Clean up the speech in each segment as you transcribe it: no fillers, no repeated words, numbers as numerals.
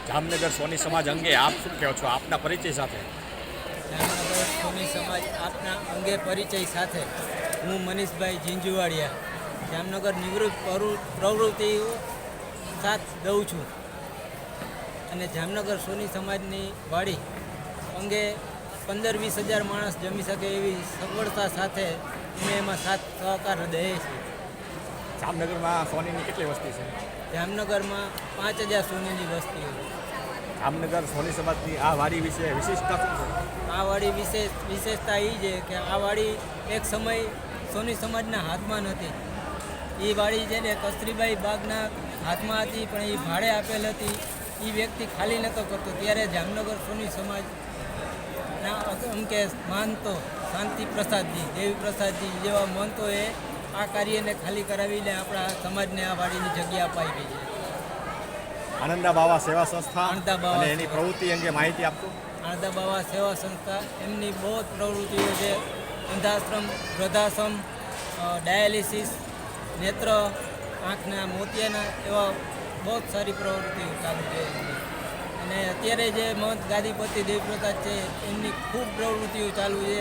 જામનગર સોની સમાજ અંગે આપ શું કહો છો, આપના પરિચય સાથે? જામનગર સોની સમાજ આપના અંગે પરિચય સાથે હું મનીષભાઈ ઝીંઝુવાડિયા જામનગર નિવૃત્ત પ્રવૃત્તિઓ સાથ દઉં છું અને જામનગર સોની સમાજની વાડી અંગે 15-20 હજાર માણસ જમી શકે એવી સગવડતા સાથે અમે એમાં સાથ સહકાર દઈએ છીએ. જામનગરમાં સોનીની કેટલી વસ્તી છે? જામનગરમાં 5000 સોનીની વસ્તીઓ છે. જામનગર સોની સમાજની આ વાડી વિશે વિશિષ્ટતા શું છે? આ વાડી વિશેષતા એ છે કે આ વાડી એક સમય સોની સમાજના હાથમાં નથી. એ વાડી છે ને કસ્તુરબાઈ બાગના હાથમાં હતી, પણ એ ભાડે આપેલ હતી. એ વ્યક્તિ ખાલી નહોતો કરતો, ત્યારે જામનગર સોની સમાજના અમકે મહંતો શાંતિ પ્રસાદજી, દેવી પ્રસાદજી જેવા મહંતોએ આ કાર્યને ખાલી કરાવીને આપણા સમાજને આ વાડીની જગ્યા અપાવી છે. આનંદા બાવા સેવા સંસ્થા આનંદા બાવા અને એની પ્રવૃત્તિ અંગે માહિતી આપશો? આનંદા બાવા સેવા સંસ્થા એમની બહુ જ પ્રવૃત્તિઓ છે. વૃદ્ધાશ્રમ, વૃદ્ધાશ્રમ, ડાયાલિસિસ, નેત્ર, આંખના મોતિયાના એવા બહુ જ સારી પ્રવૃત્તિઓ ચાલુ છે. અને અત્યારે જે મહંત ગાદીપતિ દેવપ્રસાદ છે એમની ખૂબ પ્રવૃત્તિઓ ચાલુ છે.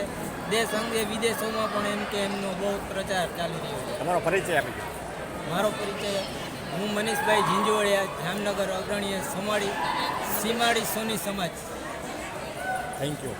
દેશ અંગે વિદેશોમાં પણ એમ કે એમનો બહુ પ્રચાર ચાલી રહ્યો છે. તમારો પરિચય આપી દો. મારો પરિચય, હું મનીષભાઈ ઝીંઝુવાડિયા, જામનગર અગ્રણીય સીમાડી સોની સમાજ. Thank you.